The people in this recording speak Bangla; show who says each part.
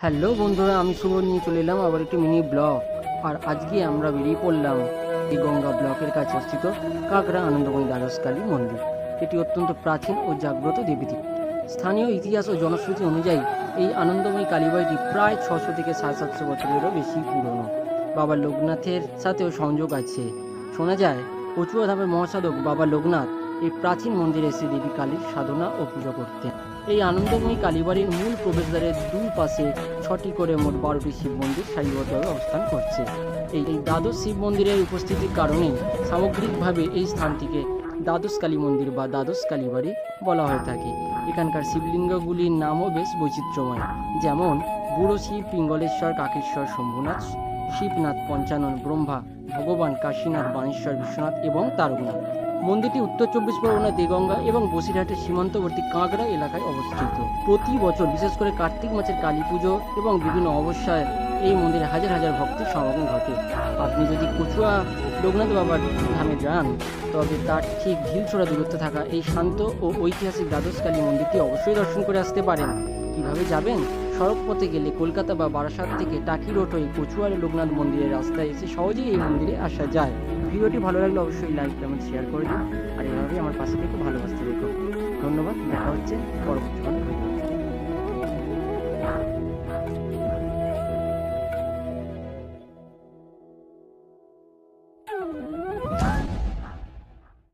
Speaker 1: হ্যালো বন্ধুরা, আমি শুভ নিয়ে চলে এলাম আবার একটি মিনি ব্লগ। আর আজকে আমরা বেরিয়ে পড়লাম এই গঙ্গা ব্লকের কাছে অবস্থিত কাকড়া আনন্দময়ী দ্বাদশ কালী মন্দির। এটি অত্যন্ত প্রাচীন ও জাগ্রত দেবীদ্বীপ। স্থানীয় ইতিহাস ও জনশ্রুতি অনুযায়ী এই আনন্দময়ী কালীবাড়িটি প্রায় 600 থেকে 750 বছরেরও বেশি পুরনো। বাবা লোকনাথের সাথেও সংযোগ আছে। শোনা যায় কচুয়া ধামের মহাসাধক বাবা লোকনাথ এই প্রাচীন মন্দিরে এসে দেবী কালীর সাধনা ও পুজো করতেন। এই আনন্দময়ী কালীবাড়ির মূল প্রবেশদ্বারের দুই পাশে 6টি করে মোট 12টি শিব মন্দির সারিবদ্ধভাবে অবস্থান করছে। এই দ্বাদশ শিব মন্দিরের উপস্থিতির কারণেই সামগ্রিকভাবে এই স্থানটিকে দ্বাদশ কালী মন্দির বা দ্বাদশ কালীবাড়ি বলা হয়ে থাকে। এখানকার শিবলিঙ্গগুলির নামও বেশ বৈচিত্র্যময়, যেমন বুড়ো শিব, পিঙ্গলেশ্বর, কাকেশ্বর, শম্ভুনাথ, শিবনাথ, পঞ্চানন, ব্রহ্মা, ভগবান, কাশীনাথ, বাণেশ্বর, বিশ্বনাথ এবং তারকনাথ। মন্দিরটি উত্তর 24 পরগনা দেগঙ্গা এবং বসিরহাটের সীমান্তবর্তী কাঁকড়া এলাকায় অবস্থিত। প্রতি বছর বিশেষ করে কার্তিক মাসের কালী পুজো এবং বিভিন্ন অবস্যায় এই মন্দিরে হাজার হাজার ভক্তের সমাগম ঘটে। আপনি যদি কচুয়া লোকনাথ বাবার ধামে যান, তবে তার ঠিক ঢিলছোড়া দূরত্বে থাকা এই শান্ত ও ঐতিহাসিক দ্বাদশ কালী মন্দিরটি অবশ্যই দর্শন করে আসতে পারেন। কিভাবে যাবেন? সড়ক পথে গেলে কলকাতা বা বারাসাত থেকে টাকি রোড হয়ে কচুয়ার লোকনাথ মন্দিরের রাস্তায় এসে সহজেই এই মন্দিরে আসা যায়। ভিডিওটি ভালো লাগলে অবশ্যই লাইক, কমেন্ট, শেয়ার করে দিন। আর এভাবেই আমার পাশে থেকে ভালোবাসতে দেখো। ধন্যবাদ। দেখা হচ্ছে পরবর্তী কোনো ভিডিও।